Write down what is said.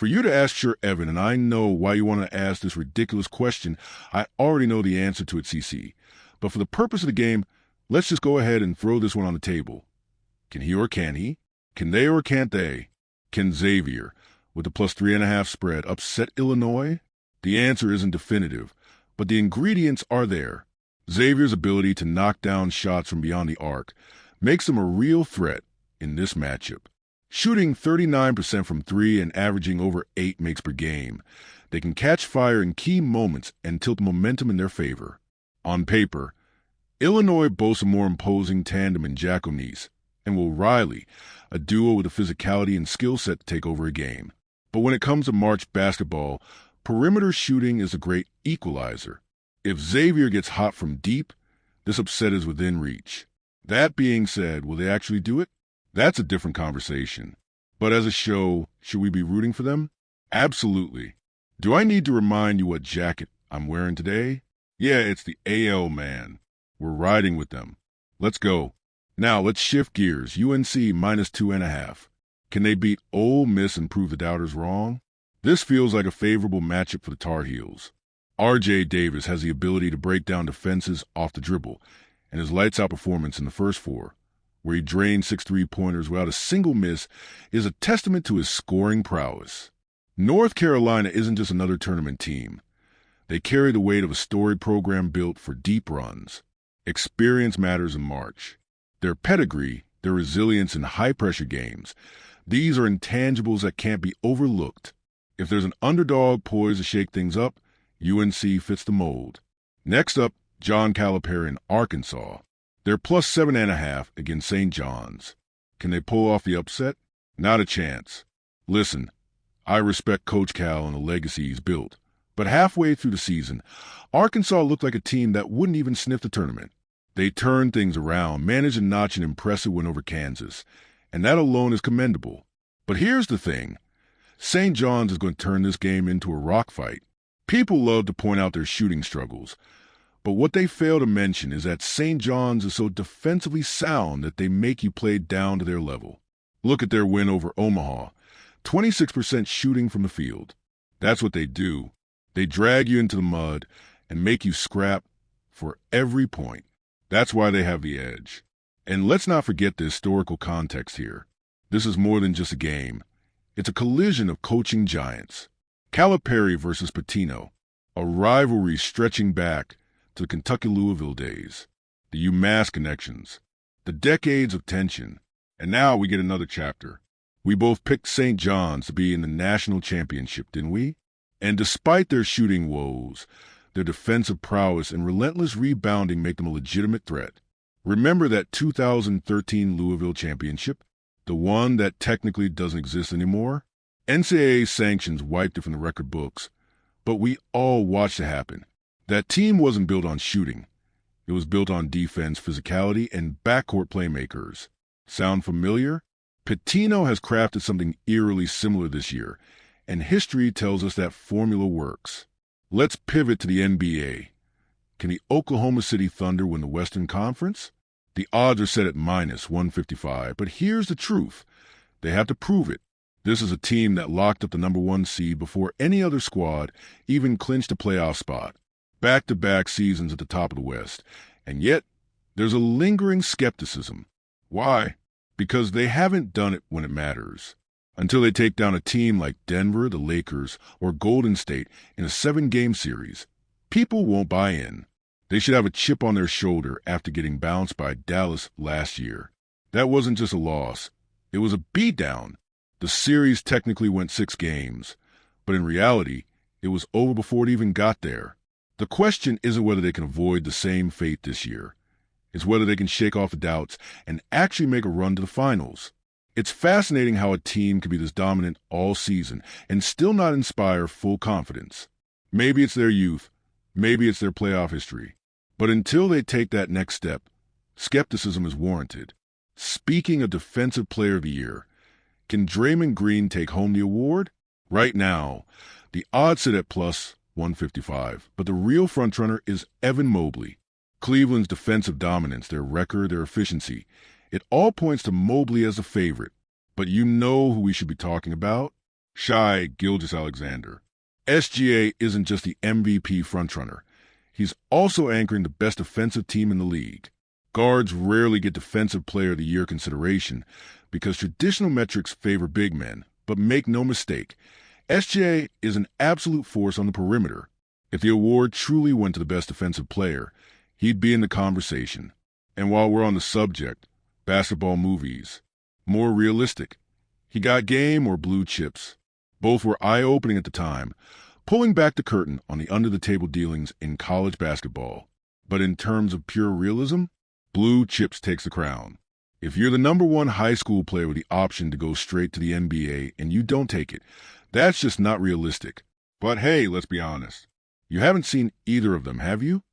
For you to ask Sure Evan, and I know why you want to ask this ridiculous question, I already know the answer to it, CC. But for the purpose of the game, let's just go ahead and throw this one on the table. Can he or can he? Can they or can't they? Can Xavier, with the plus 3.5 spread, upset Illinois? The answer isn't definitive, but the ingredients are there. Xavier's ability to knock down shots from beyond the arc makes them a real threat in this matchup. Shooting 39% from 3 and averaging over 8 makes per game, they can catch fire in key moments and tilt momentum in their favor. On paper, Illinois boasts a more imposing tandem in Jack O'Neal and Will Riley, a duo with the physicality and skill set to take over a game. But when it comes to March basketball, perimeter shooting is a great equalizer. If Xavier gets hot from deep, this upset is within reach. That being said, will they actually do it? That's a different conversation. But as a show, should we be rooting for them? Absolutely. Do I need to remind you what jacket I'm wearing today? Yeah, it's the AL man. We're riding with them. Let's go. Now let's shift gears. UNC minus 2.5. Can they beat Ole Miss and prove the doubters wrong? This feels like a favorable matchup for the Tar Heels. R.J. Davis has the ability to break down defenses off the dribble, and his lights-out performance in the first 4, where he drained 6 3-pointers without a single miss, is a testament to his scoring prowess. North Carolina isn't just another tournament team. They carry the weight of a storied program built for deep runs. Experience matters in March. Their pedigree, their resilience in high-pressure games, these are intangibles that can't be overlooked. If there's an underdog poised to shake things up, UNC fits the mold. Next up, John Calipari in Arkansas. They're plus 7.5 against St. John's. Can they pull off the upset? Not a chance. Listen, I respect Coach Cal and the legacy he's built, but halfway through the season, Arkansas looked like a team that wouldn't even sniff the tournament. They turned things around, managed to notch an impressive win over Kansas, and that alone is commendable. But here's the thing. St. John's is going to turn this game into a rock fight. People love to point out their shooting struggles, but what they fail to mention is that St. John's is so defensively sound that they make you play down to their level. Look at their win over Omaha, 26% shooting from the field. That's what they do. They drag you into the mud and make you scrap for every point. That's why they have the edge. And let's not forget the historical context here. This is more than just a game. It's a collision of coaching giants. Calipari versus Pitino, a rivalry stretching back to the Kentucky-Louisville days, the UMass connections, the decades of tension, and now we get another chapter. We both picked St. John's to be in the national championship, didn't we? And despite their shooting woes, their defensive prowess and relentless rebounding make them a legitimate threat. Remember that 2013 Louisville championship? The one that technically doesn't exist anymore? NCAA sanctions wiped it from the record books, but we all watched it happen. That team wasn't built on shooting. It was built on defense, physicality, and backcourt playmakers. Sound familiar? Pitino has crafted something eerily similar this year, and history tells us that formula works. Let's pivot to the NBA. Can the Oklahoma City Thunder win the Western Conference? The odds are set at minus 155, but here's the truth. They have to prove it. This is a team that locked up the number 1 seed before any other squad even clinched a playoff spot. Back-to-back seasons at the top of the West. And yet, there's a lingering skepticism. Why? Because they haven't done it when it matters. Until they take down a team like Denver, the Lakers, or Golden State in a 7-game series, people won't buy in. They should have a chip on their shoulder after getting bounced by Dallas last year. That wasn't just a loss. It was a beatdown. The series technically went 6 games, but in reality, it was over before it even got there. The question isn't whether they can avoid the same fate this year. It's whether they can shake off the doubts and actually make a run to the finals. It's fascinating how a team can be this dominant all season and still not inspire full confidence. Maybe it's their youth, maybe it's their playoff history. But until they take that next step, skepticism is warranted. Speaking of Defensive Player of the Year, can Draymond Green take home the award? Right now, the odds sit at plus 155, but the real frontrunner is Evan Mobley. Cleveland's defensive dominance, their record, their efficiency, it all points to Mobley as a favorite. But you know who we should be talking about? Shai Gilgeous-Alexander. SGA isn't just the MVP frontrunner. He's also anchoring the best defensive team in the league. Guards rarely get Defensive Player of the Year consideration because traditional metrics favor big men, but make no mistake, SGA is an absolute force on the perimeter. If the award truly went to the best defensive player, he'd be in the conversation. And while we're on the subject, basketball movies, more realistic. He Got Game or Blue Chips? Both were eye-opening at the time, pulling back the curtain on the under-the-table dealings in college basketball. But in terms of pure realism, Blue Chips takes the crown. If you're the number one high school player with the option to go straight to the NBA and you don't take it, that's just not realistic. But hey, let's be honest. You haven't seen either of them, have you?